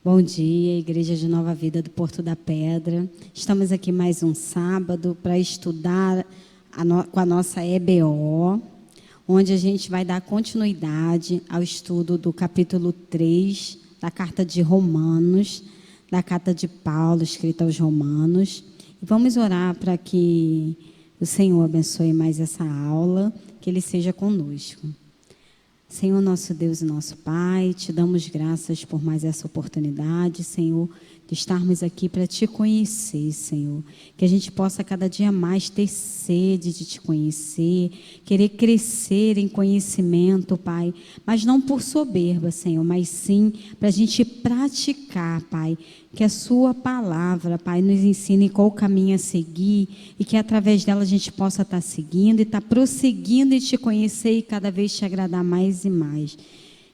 Bom dia, Igreja de Nova Vida do Porto da Pedra. Estamos aqui mais um sábado para estudar com a nossa EBO, onde a gente vai dar continuidade ao estudo do capítulo 3 da Carta de Romanos, da Carta de Paulo, escrita aos Romanos. E vamos orar para que o Senhor abençoe mais essa aula, que Ele seja conosco. Senhor, nosso Deus e nosso Pai, te damos graças por mais essa oportunidade, Senhor, de estarmos aqui para te conhecer, Senhor. Que a gente possa cada dia mais ter sede de te conhecer, querer crescer em conhecimento, Pai. Mas não por soberba, Senhor, mas sim para a gente praticar, Pai. Que a sua palavra, Pai, nos ensine qual caminho a seguir e que através dela a gente possa estar seguindo e estar prosseguindo em te conhecer e cada vez te agradar mais e mais.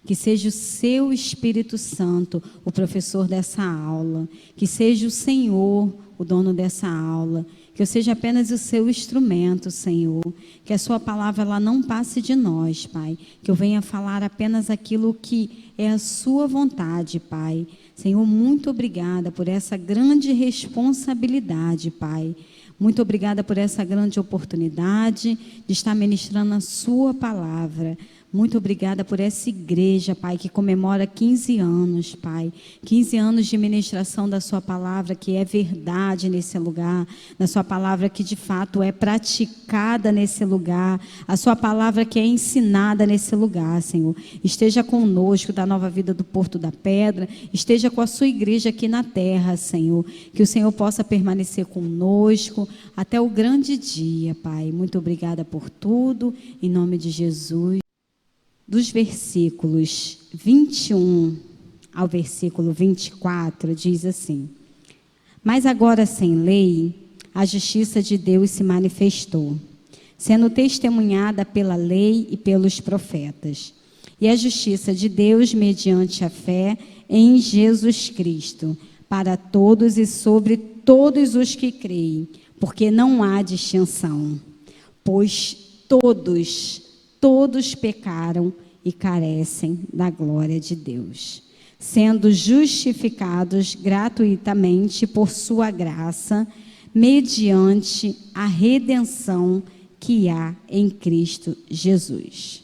Que seja o seu Espírito Santo o professor dessa aula, que seja o Senhor o dono dessa aula, que eu seja apenas o seu instrumento, Senhor, que a sua palavra ela não passe de nós, Pai, que eu venha falar apenas aquilo que é a sua vontade, Pai. Senhor, muito obrigada por essa grande responsabilidade, Pai. Muito obrigada por essa grande oportunidade de estar ministrando a sua palavra. Muito obrigada por essa igreja, Pai, que comemora 15 anos, Pai. 15 anos de ministração da sua palavra, que é verdade nesse lugar. Da sua palavra que de fato é praticada nesse lugar. A sua palavra que é ensinada nesse lugar, Senhor. Esteja conosco da Nova Vida do Porto da Pedra. Esteja com a sua igreja aqui na terra, Senhor. Que o Senhor possa permanecer conosco até o grande dia, Pai. Muito obrigada por tudo. Em nome de Jesus. Dos versículos 21 ao versículo 24, diz assim: Mas agora sem lei, a justiça de Deus se manifestou, sendo testemunhada pela lei e pelos profetas. E a justiça de Deus mediante a fé em Jesus Cristo, para todos e sobre todos os que creem, porque não há distinção, pois todos pecaram e carecem da glória de Deus, sendo justificados gratuitamente por sua graça, mediante a redenção que há em Cristo Jesus.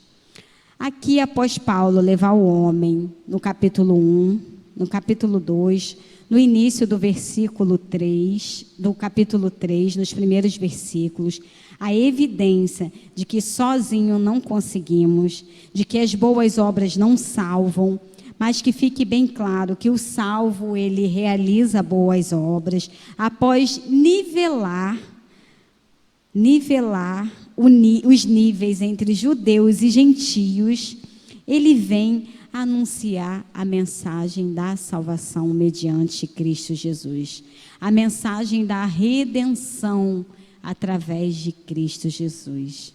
Aqui, após Paulo levar o homem, no capítulo 1, no capítulo 2, no início do versículo 3, do capítulo 3, nos primeiros versículos, a evidência de que sozinho não conseguimos, de que as boas obras não salvam, mas que fique bem claro que o salvo, ele realiza boas obras, após nivelar os níveis entre judeus e gentios, ele vem anunciar a mensagem da salvação mediante Cristo Jesus, a mensagem da redenção através de Cristo Jesus.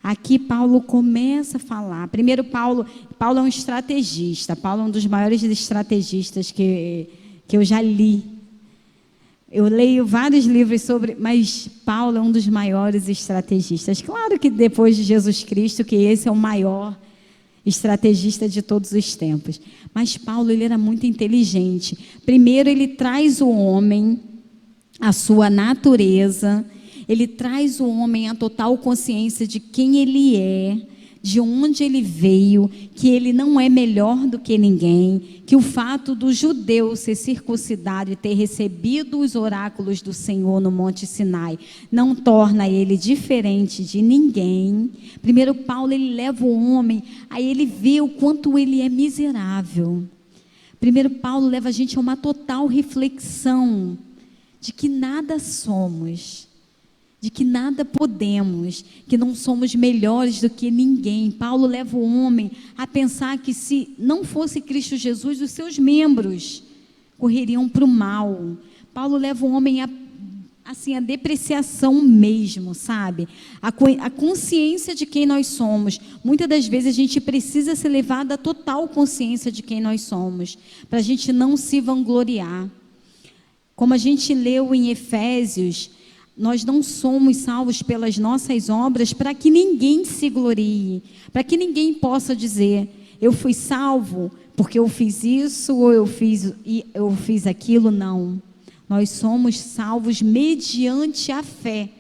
Aqui Paulo começa a falar. Primeiro, Paulo é um estrategista. Paulo é um dos maiores estrategistas que eu já li. Eu leio vários livros mas Paulo é um dos maiores estrategistas. Claro que depois de Jesus Cristo, que esse é o maior estrategista de todos os tempos. Mas Paulo, ele era muito inteligente. Primeiro, ele traz o homem a sua natureza, ele traz o homem a total consciência de quem ele é, de onde ele veio, que ele não é melhor do que ninguém, que o fato do judeu ser circuncidado e ter recebido os oráculos do Senhor no Monte Sinai não torna ele diferente de ninguém. Primeiro, Paulo, ele leva o homem, aí ele vê o quanto ele é miserável. Primeiro, Paulo leva a gente a uma total reflexão de que nada somos, de que nada podemos, que não somos melhores do que ninguém. Paulo leva o homem a pensar que se não fosse Cristo Jesus, os seus membros correriam para o mal. Paulo leva o homem a depreciação mesmo, sabe? A consciência de quem nós somos. Muitas das vezes a gente precisa ser levado à total consciência de quem nós somos, para a gente não se vangloriar. Como a gente leu em Efésios, nós não somos salvos pelas nossas obras para que ninguém se glorie, para que ninguém possa dizer: eu fui salvo porque eu fiz isso ou eu fiz aquilo. Não. Nós somos salvos mediante a fé.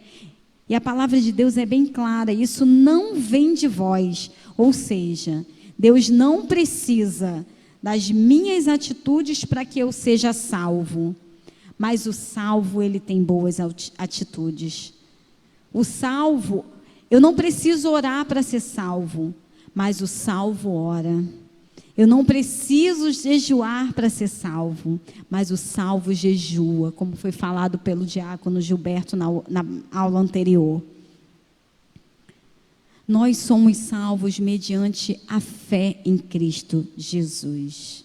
E a palavra de Deus é bem clara, isso não vem de vós. Ou seja, Deus não precisa das minhas atitudes para que eu seja salvo. Mas o salvo, ele tem boas atitudes. O salvo, eu não preciso orar para ser salvo, mas o salvo ora. Eu não preciso jejuar para ser salvo, mas o salvo jejua, como foi falado pelo diácono Gilberto na aula anterior. Nós somos salvos mediante a fé em Cristo Jesus.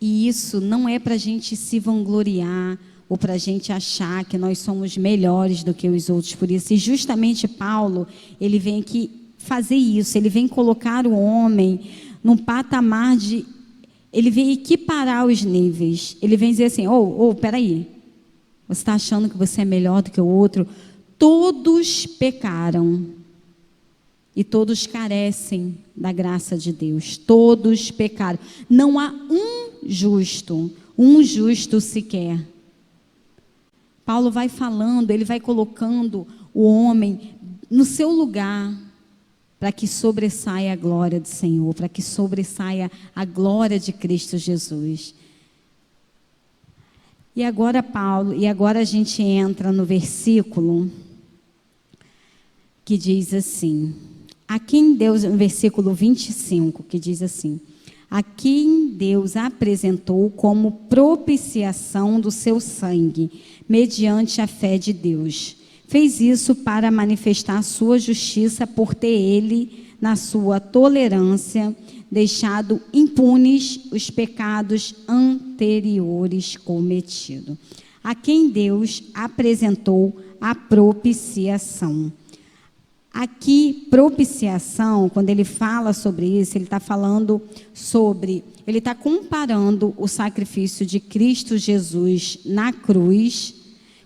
E isso não é para a gente se vangloriar, ou para a gente achar que nós somos melhores do que os outros por isso. E justamente Paulo, ele vem aqui fazer isso, ele vem colocar o homem num patamar de... Ele vem equiparar os níveis. Ele vem dizer assim, peraí, você está achando que você é melhor do que o outro? Todos pecaram e todos carecem da graça de Deus. Todos pecaram. Não há um justo sequer. Paulo vai falando, ele vai colocando o homem no seu lugar, para que sobressaia a glória do Senhor, para que sobressaia a glória de Cristo Jesus. E agora a gente entra no versículo que diz assim, a quem Deus, no versículo 25, que diz assim, a quem Deus apresentou como propiciação do seu sangue, mediante a fé de Deus. Fez isso para manifestar a sua justiça, por ter ele, na sua tolerância, deixado impunes os pecados anteriores cometidos. A quem Deus apresentou a propiciação. Aqui, propiciação, quando ele fala sobre isso, ele está falando sobre, ele está comparando o sacrifício de Cristo Jesus na cruz,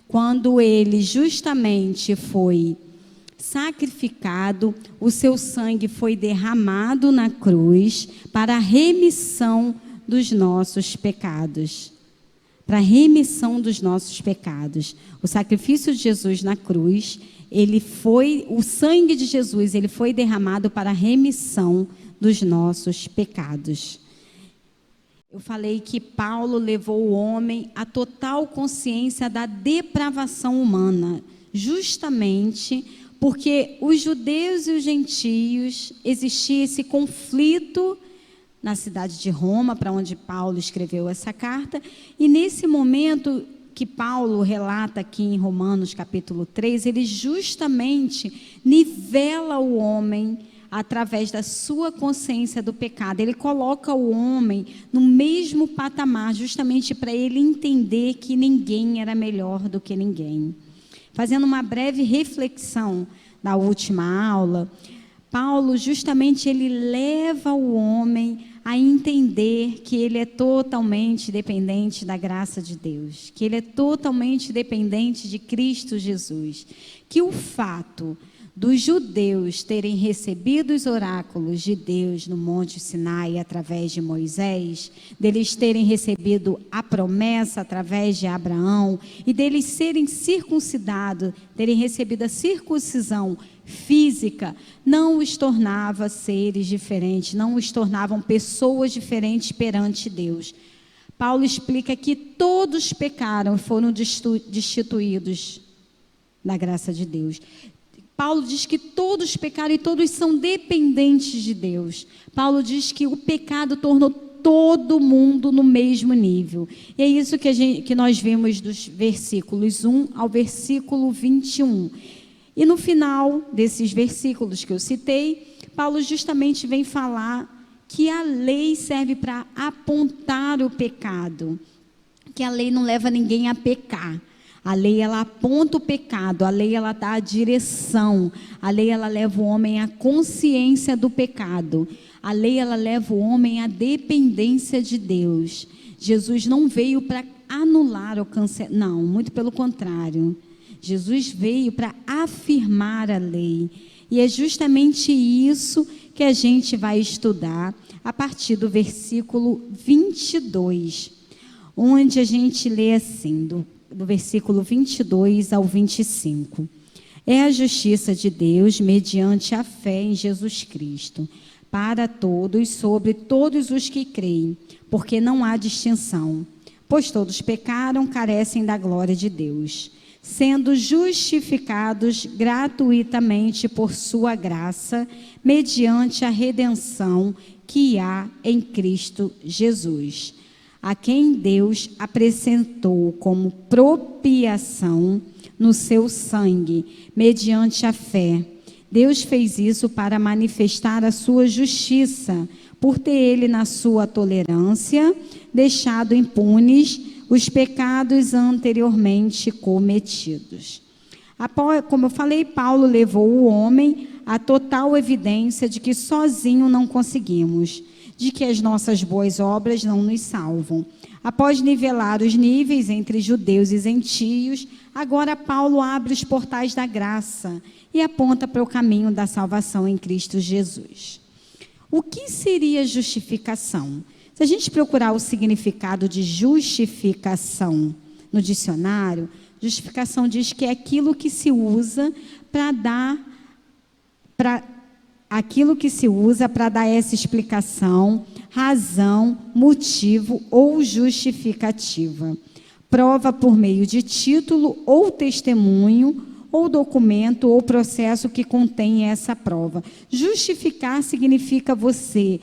quando ele justamente foi sacrificado, o seu sangue foi derramado na cruz para a remissão dos nossos pecados. Para a remissão dos nossos pecados. O sacrifício de Jesus na cruz, o sangue de Jesus, ele foi derramado para a remissão dos nossos pecados. Eu falei que Paulo levou o homem à total consciência da depravação humana, justamente porque os judeus e os gentios, existia esse conflito na cidade de Roma, para onde Paulo escreveu essa carta, e nesse momento que Paulo relata aqui em Romanos capítulo 3, ele justamente nivela o homem através da sua consciência do pecado. Ele coloca o homem no mesmo patamar, justamente para ele entender que ninguém era melhor do que ninguém. Fazendo uma breve reflexão da última aula, Paulo justamente ele leva o homem a entender que ele é totalmente dependente da graça de Deus, que ele é totalmente dependente de Cristo Jesus, que o fato dos judeus terem recebido os oráculos de Deus no Monte Sinai através de Moisés, deles terem recebido a promessa através de Abraão e deles serem circuncidados, terem recebido a circuncisão física, não os tornava seres diferentes, não os tornavam pessoas diferentes perante Deus. Paulo explica que todos pecaram e foram destituídos da graça de Deus. Paulo diz que todos pecaram e todos são dependentes de Deus. Paulo diz que o pecado tornou todo mundo no mesmo nível. E é isso que nós vemos dos versículos 1 ao versículo 21. E no final desses versículos que eu citei, Paulo justamente vem falar que a lei serve para apontar o pecado, que a lei não leva ninguém a pecar. A lei, ela aponta o pecado, a lei, ela dá a direção, a lei, ela leva o homem à consciência do pecado, a lei, ela leva o homem à dependência de Deus. Jesus não veio para anular ou cancelar, não, muito pelo contrário. Jesus veio para afirmar a lei. E é justamente isso que a gente vai estudar a partir do versículo 22, onde a gente lê assim, do versículo 22 ao 25. É a justiça de Deus mediante a fé em Jesus Cristo, para todos, sobre todos os que creem, porque não há distinção, pois todos pecaram, carecem da glória de Deus, sendo justificados gratuitamente por sua graça, mediante a redenção que há em Cristo Jesus, a quem Deus apresentou como propiciação no seu sangue, mediante a fé. Deus fez isso para manifestar a sua justiça, por ter ele, na sua tolerância, deixado impunes os pecados anteriormente cometidos. Como eu falei, Paulo levou o homem à total evidência de que sozinho não conseguimos, de que as nossas boas obras não nos salvam. Após nivelar os níveis entre judeus e gentios, agora Paulo abre os portais da graça e aponta para o caminho da salvação em Cristo Jesus. O que seria justificação? Se a gente procurar o significado de justificação no dicionário, justificação diz que é aquilo que se usa para dar essa explicação, razão, motivo ou justificativa. Prova por meio de título ou testemunho, ou documento ou processo que contém essa prova. Justificar significa você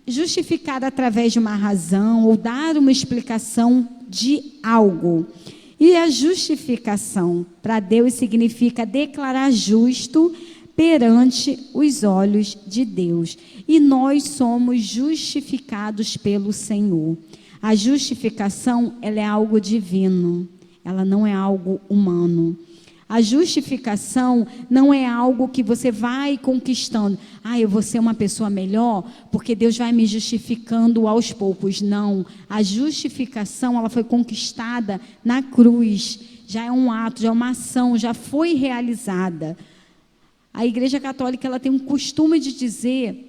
justificar através de uma razão ou dar uma explicação de algo. E a justificação para Deus significa declarar justo perante os olhos de Deus. E nós somos justificados pelo Senhor. A justificação, ela é algo divino, ela não é algo humano. A justificação não é algo que você vai conquistando. Eu vou ser uma pessoa melhor porque Deus vai me justificando aos poucos. Não. A justificação, ela foi conquistada na cruz. Já é um ato, já é uma ação, já foi realizada. A Igreja Católica, ela tem um costume de dizer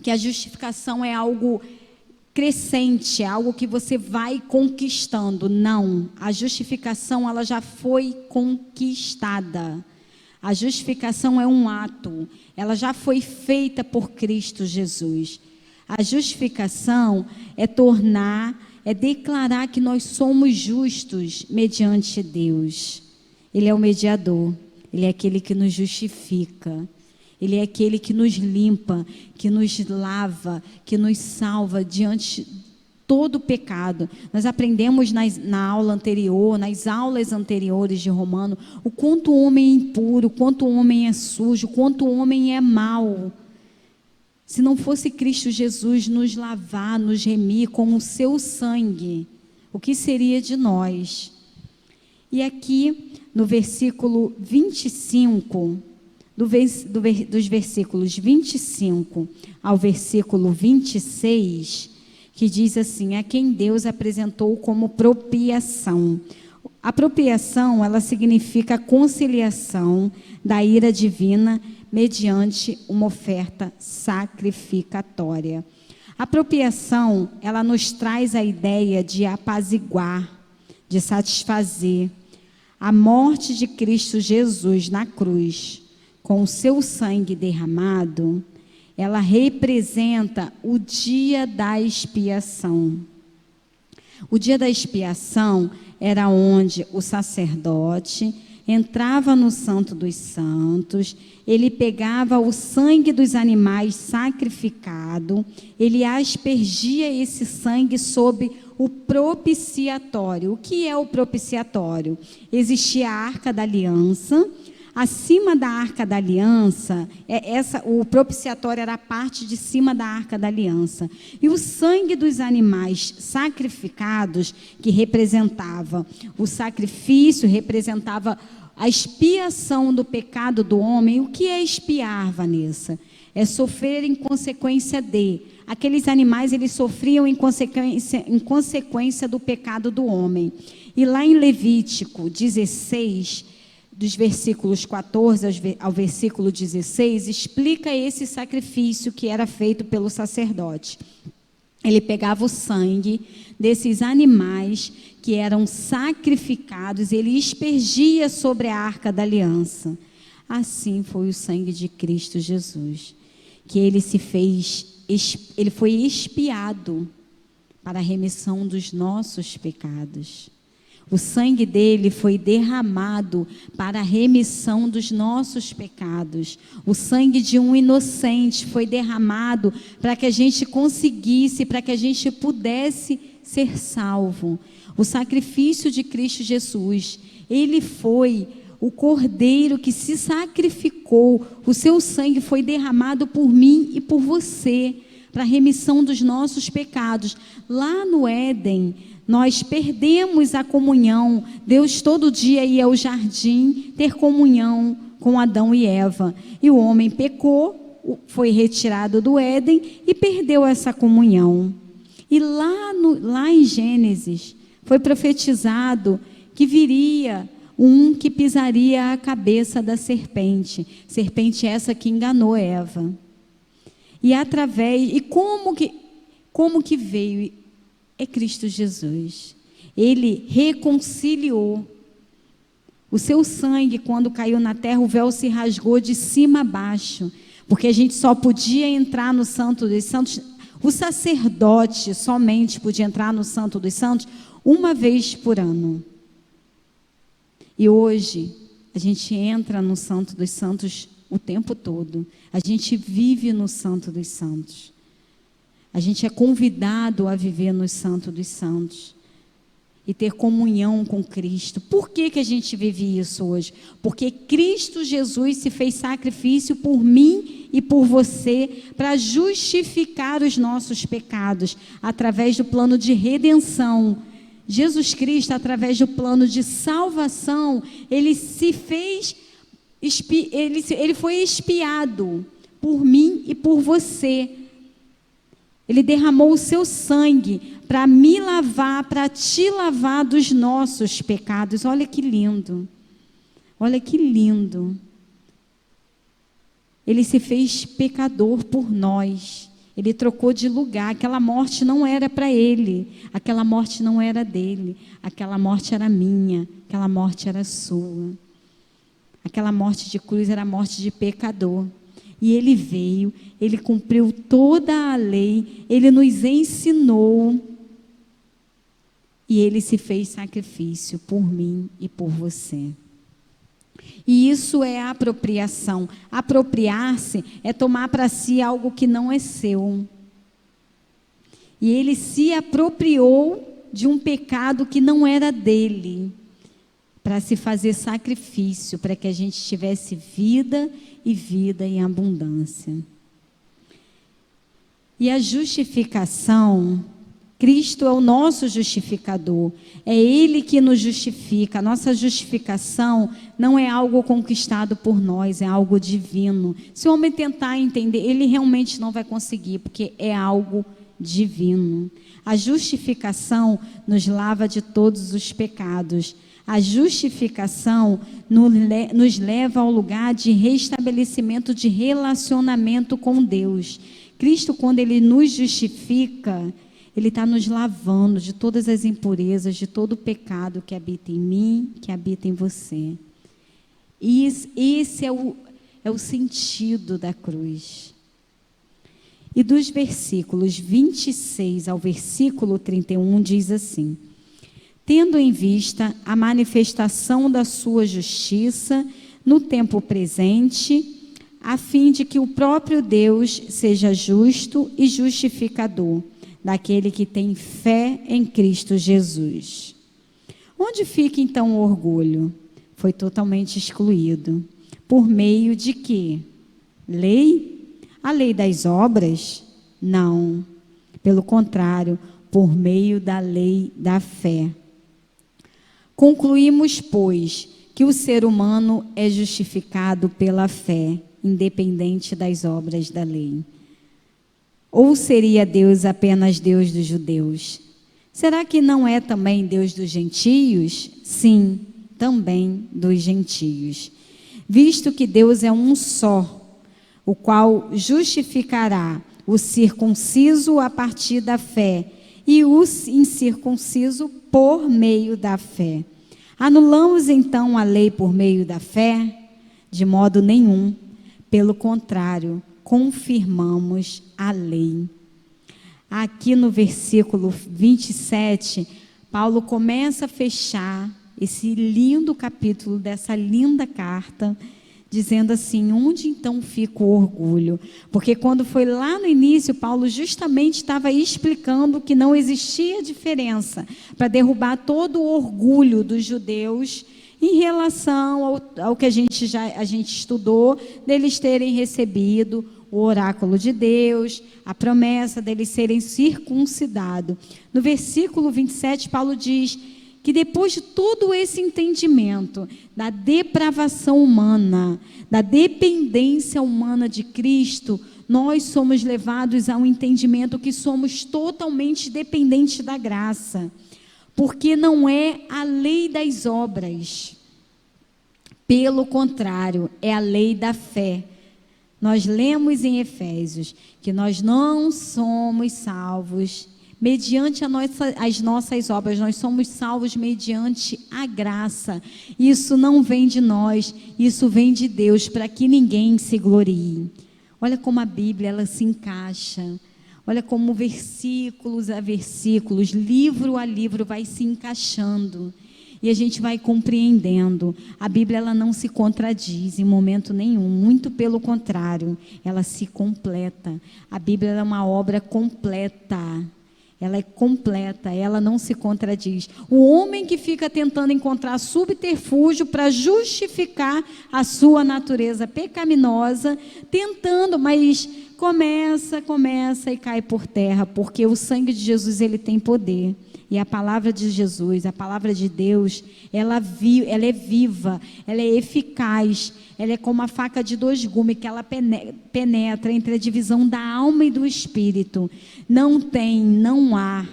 que a justificação é algo crescente, é algo que você vai conquistando. Não, a justificação, ela já foi conquistada. A justificação é um ato, ela já foi feita por Cristo Jesus. A justificação é declarar que nós somos justos mediante Deus. Ele é o mediador, ele é aquele que nos justifica. Ele é aquele que nos limpa, que nos lava, que nos salva diante de todo o pecado. Nós aprendemos na aula anterior, nas aulas anteriores de Romano, o quanto o homem é impuro, o quanto o homem é sujo, o quanto o homem é mau. Se não fosse Cristo Jesus nos lavar, nos remir com o seu sangue, o que seria de nós? E aqui, no versículo 25... dos versículos 25 ao versículo 26, que diz assim: a quem Deus apresentou como propiciação. A propiciação, ela significa a conciliação da ira divina mediante uma oferta sacrificatória. A propiciação, ela nos traz a ideia de apaziguar, de satisfazer. A morte de Cristo Jesus na cruz, com o seu sangue derramado, ela representa o dia da expiação. O dia da expiação era onde o sacerdote entrava no Santo dos Santos, ele pegava o sangue dos animais sacrificado, ele aspergia esse sangue sobre o propiciatório. O que é o propiciatório? Existia a Arca da Aliança. Acima da Arca da Aliança, o propiciatório era a parte de cima da Arca da Aliança. E o sangue dos animais sacrificados, que representava o sacrifício, representava a expiação do pecado do homem. O que é expiar, Vanessa? É sofrer em consequência de. Aqueles animais, eles sofriam em consequência do pecado do homem. E lá em Levítico 16... dos versículos 14 ao versículo 16, explica esse sacrifício que era feito pelo sacerdote. Ele pegava o sangue desses animais que eram sacrificados, ele aspergia sobre a arca da aliança. Assim foi o sangue de Cristo Jesus, que ele foi expiado para a remissão dos nossos pecados. O sangue dele foi derramado para a remissão dos nossos pecados. O sangue de um inocente foi derramado para que a gente conseguisse, para que a gente pudesse ser salvo. O sacrifício de Cristo Jesus, ele foi o cordeiro que se sacrificou. O seu sangue foi derramado por mim e por você, para a remissão dos nossos pecados. Lá no Éden, nós perdemos a comunhão. Deus todo dia ia ao jardim ter comunhão com Adão e Eva. E o homem pecou, foi retirado do Éden e perdeu essa comunhão. E lá em Gênesis, foi profetizado que viria um que pisaria a cabeça da serpente. Serpente essa que enganou Eva. E como que veio? É Cristo Jesus. Ele reconciliou. O seu sangue, quando caiu na terra, o véu se rasgou de cima a baixo, porque a gente só podia entrar no Santo dos Santos, o sacerdote somente podia entrar no Santo dos Santos uma vez por ano. E hoje, a gente entra no Santo dos Santos o tempo todo. A gente vive no Santo dos Santos. A gente é convidado a viver no Santo dos Santos e ter comunhão com Cristo. Por que a gente vive isso hoje? Porque Cristo Jesus se fez sacrifício por mim e por você para justificar os nossos pecados através do plano de redenção. Jesus Cristo, através do plano de salvação, ele foi expiado por mim e por você. Ele derramou o seu sangue para me lavar, para te lavar dos nossos pecados. Olha que lindo. Olha que lindo. Ele se fez pecador por nós. Ele trocou de lugar. Aquela morte não era para ele. Aquela morte não era dele. Aquela morte era minha. Aquela morte era sua. Aquela morte de cruz era a morte de pecador. E ele veio, ele cumpriu toda a lei, ele nos ensinou. E ele se fez sacrifício por mim e por você. E isso é apropriação. Apropriar-se é tomar para si algo que não é seu. E ele se apropriou de um pecado que não era dele, para se fazer sacrifício, para que a gente tivesse vida e vida em abundância. E a justificação, Cristo é o nosso justificador, é Ele que nos justifica. A nossa justificação não é algo conquistado por nós, é algo divino. Se o homem tentar entender, ele realmente não vai conseguir, porque é algo divino. A justificação nos lava de todos os pecados. A justificação nos leva ao lugar de restabelecimento de relacionamento com Deus. Cristo, quando Ele nos justifica, Ele está nos lavando de todas as impurezas, de todo o pecado que habita em mim, que habita em você. Esse é o sentido da cruz. E dos versículos 26 ao versículo 31 diz assim: tendo em vista a manifestação da sua justiça no tempo presente, a fim de que o próprio Deus seja justo e justificador daquele que tem fé em Cristo Jesus. Onde fica então o orgulho? Foi totalmente excluído. Por meio de quê? Lei? A lei das obras? Não. Pelo contrário, por meio da lei da fé. Concluímos, pois, que o ser humano é justificado pela fé, independente das obras da lei. Ou seria Deus apenas Deus dos judeus? Será que não é também Deus dos gentios? Sim, também dos gentios. Visto que Deus é um só, o qual justificará o circunciso a partir da fé e o incircunciso por meio da fé. Anulamos então a lei por meio da fé? De modo nenhum. Pelo contrário, confirmamos a lei. Aqui no versículo 27, Paulo começa a fechar esse lindo capítulo dessa linda carta, dizendo assim: onde então fica o orgulho? Porque quando foi lá no início, Paulo justamente estava explicando que não existia diferença para derrubar todo o orgulho dos judeus em relação ao que a gente estudou, deles terem recebido o oráculo de Deus, a promessa deles serem circuncidados. No versículo 27, Paulo diz que depois de todo esse entendimento da depravação humana, da dependência humana de Cristo, nós somos levados a um entendimento que somos totalmente dependentes da graça, porque não é a lei das obras, pelo contrário, é a lei da fé. Nós lemos em Efésios que nós não somos salvos mediante as nossas obras, nós somos salvos mediante a graça. Isso não vem de nós, isso vem de Deus, para que ninguém se glorie. Olha como a Bíblia ela se encaixa, olha como versículos a versículos, livro a livro vai se encaixando. E a gente vai compreendendo. A Bíblia ela não se contradiz em momento nenhum, muito pelo contrário, ela se completa. A Bíblia é uma obra completa. Ela é completa, ela não se contradiz. O homem que fica tentando encontrar subterfúgio para justificar a sua natureza pecaminosa, tentando, mas começa e cai por terra, porque o sangue de Jesus ele tem poder. E a palavra de Jesus, a palavra de Deus, ela é viva, ela é eficaz, ela é como a faca de dois gumes, que ela penetra entre a divisão da alma e do espírito. Não há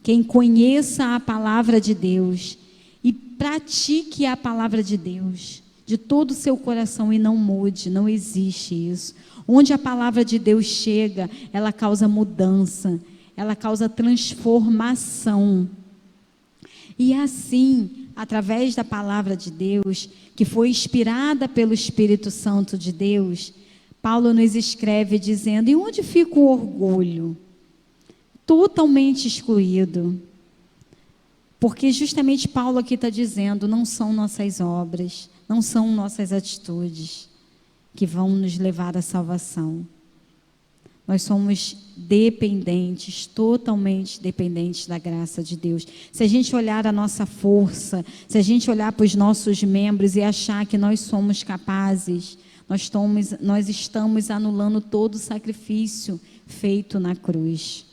quem conheça a palavra de Deus e pratique a palavra de Deus de todo o seu coração e não mude, não existe isso. Onde a palavra de Deus chega, ela causa mudança, ela causa transformação. E assim, através da palavra de Deus, que foi inspirada pelo Espírito Santo de Deus, Paulo nos escreve dizendo: e onde fica o orgulho? Totalmente excluído. Porque justamente Paulo aqui está dizendo, não são nossas obras, não são nossas atitudes que vão nos levar à salvação. Nós somos dependentes, totalmente dependentes da graça de Deus. Se a gente olhar a nossa força, se a gente olhar para os nossos membros e achar que nós somos capazes, nós estamos anulando todo o sacrifício feito na cruz.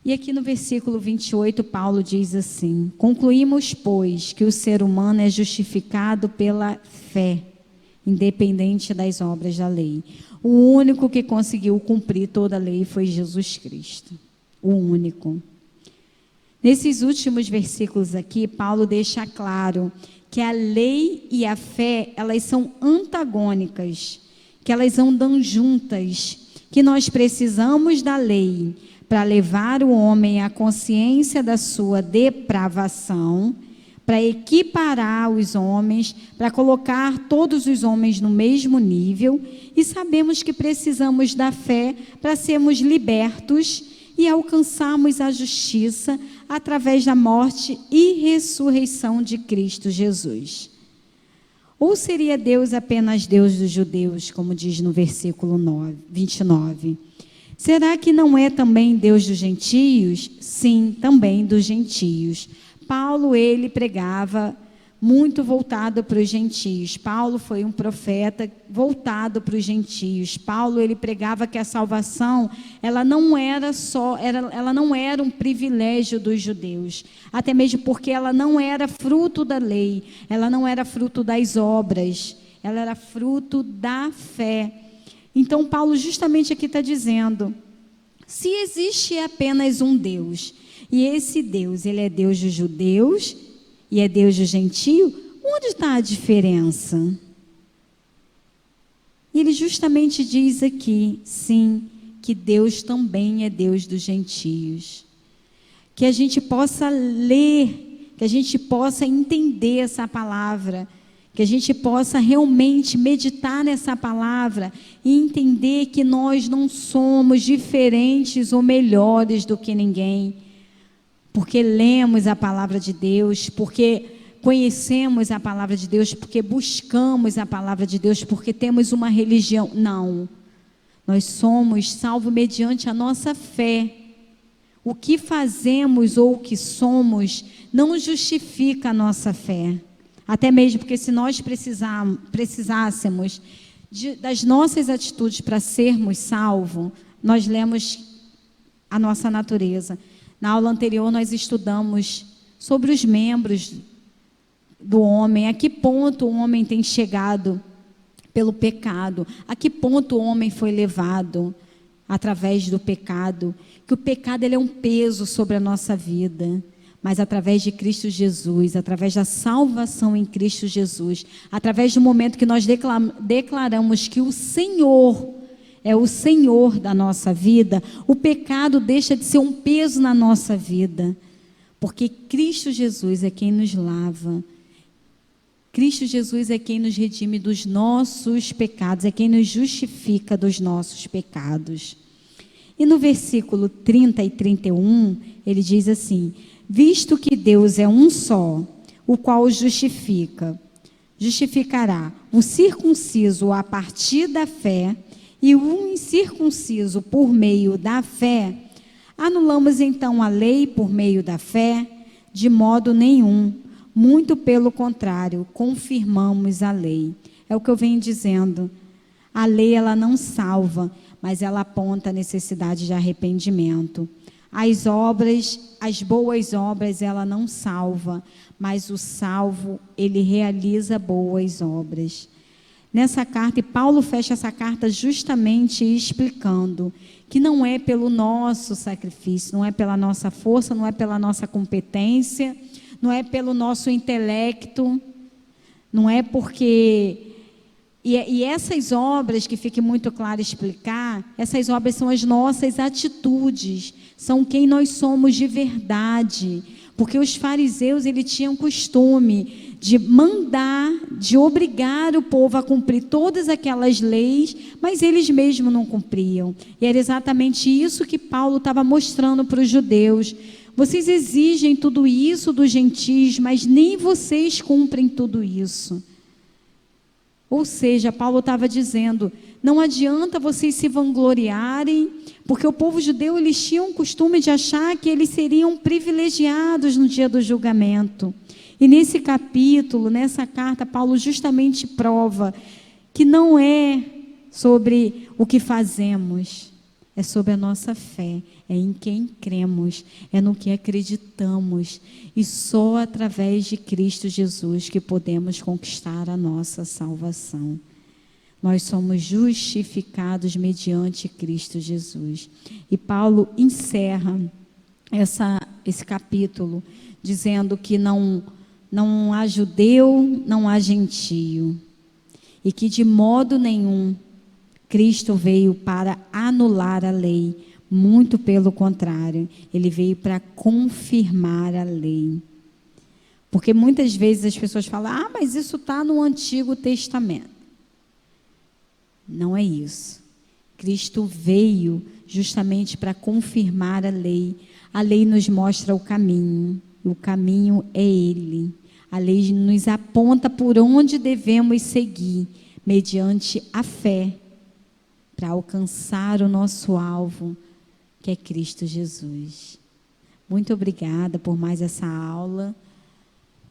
E aqui no versículo 28, Paulo diz assim: concluímos, pois, que o ser humano é justificado pela fé, independente das obras da lei. O único que conseguiu cumprir toda a lei foi Jesus Cristo. O único. Nesses últimos versículos aqui, Paulo deixa claro que a lei e a fé, elas são antagônicas, que elas andam juntas, que nós precisamos da lei para levar o homem à consciência da sua depravação, para equiparar os homens, para colocar todos os homens no mesmo nível, e sabemos que precisamos da fé para sermos libertos e alcançarmos a justiça através da morte e ressurreição de Cristo Jesus. Ou seria Deus apenas Deus dos judeus, como diz no versículo 29? Será que não é também Deus dos gentios? Sim, também dos gentios. Paulo, ele pregava muito voltado para os gentios. Paulo foi um profeta voltado para os gentios. Paulo, ele pregava que a salvação, ela não era um privilégio dos judeus, até mesmo porque ela não era fruto da lei, ela não era fruto das obras, ela era fruto da fé. Então, Paulo justamente aqui está dizendo, se existe apenas um Deus, e esse Deus, ele é Deus dos judeus e é Deus do gentio, onde está a diferença? E ele justamente diz aqui, sim, que Deus também é Deus dos gentios. Que a gente possa ler, que a gente possa entender essa palavra, que a gente possa realmente meditar nessa palavra e entender que nós não somos diferentes ou melhores do que ninguém, porque lemos a palavra de Deus, porque conhecemos a palavra de Deus, porque buscamos a palavra de Deus, porque temos uma religião. Não, nós somos salvos mediante a nossa fé. O que fazemos ou o que somos não justifica a nossa fé. Até mesmo porque se nós precisássemos das nossas atitudes para sermos salvos, nós lemos a nossa natureza. Na aula anterior nós estudamos sobre os membros do homem, a que ponto o homem tem chegado pelo pecado, a que ponto o homem foi levado através do pecado, que o pecado ele é um peso sobre a nossa vida, mas através de Cristo Jesus, através da salvação em Cristo Jesus, através do momento que nós declaramos que o Senhor é o Senhor da nossa vida, o pecado deixa de ser um peso na nossa vida, porque Cristo Jesus é quem nos lava, Cristo Jesus é quem nos redime dos nossos pecados, é quem nos justifica dos nossos pecados. E no versículo 30 e 31, ele diz assim: visto que Deus é um só, o qual justificará o circunciso a partir da fé e o incircunciso por meio da fé, anulamos então a lei por meio da fé? De modo nenhum. Muito pelo contrário, confirmamos a lei. É o que eu venho dizendo. A lei, ela não salva, mas ela aponta a necessidade de arrependimento. As boas obras, ela não salva, mas o salvo, ele realiza boas obras. Nessa carta, e Paulo fecha essa carta justamente explicando que não é pelo nosso sacrifício, não é pela nossa força, não é pela nossa competência, não é pelo nosso intelecto, não é porque... E essas obras, que fique muito claro explicar, essas obras são as nossas atitudes, são quem nós somos de verdade. Porque os fariseus, eles tinham costume de mandar, de obrigar o povo a cumprir todas aquelas leis, mas eles mesmos não cumpriam. E era exatamente isso que Paulo estava mostrando para os judeus. Vocês exigem tudo isso dos gentios, mas nem vocês cumprem tudo isso. Ou seja, Paulo estava dizendo, não adianta vocês se vangloriarem, porque o povo judeu, eles tinham o costume de achar que eles seriam privilegiados no dia do julgamento. E nesse capítulo, nessa carta, Paulo justamente prova que não é sobre o que fazemos, é sobre a nossa fé, é em quem cremos, é no que acreditamos. E só através de Cristo Jesus que podemos conquistar a nossa salvação. Nós somos justificados mediante Cristo Jesus. E Paulo encerra esse capítulo dizendo que não há judeu, não há gentio. E que de modo nenhum Cristo veio para anular a lei, muito pelo contrário, ele veio para confirmar a lei. Porque muitas vezes as pessoas falam, mas isso está no Antigo Testamento. Não é isso. Cristo veio justamente para confirmar a lei. A lei nos mostra o caminho é Ele. A lei nos aponta por onde devemos seguir, mediante a fé, para alcançar o nosso alvo, que é Cristo Jesus. Muito obrigada por mais essa aula.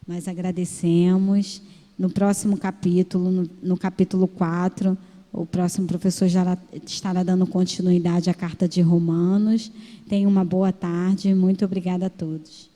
Nós agradecemos. No próximo capítulo, no capítulo 4, o próximo professor já estará dando continuidade à carta de Romanos. Tenha uma boa tarde. Muito obrigada a todos.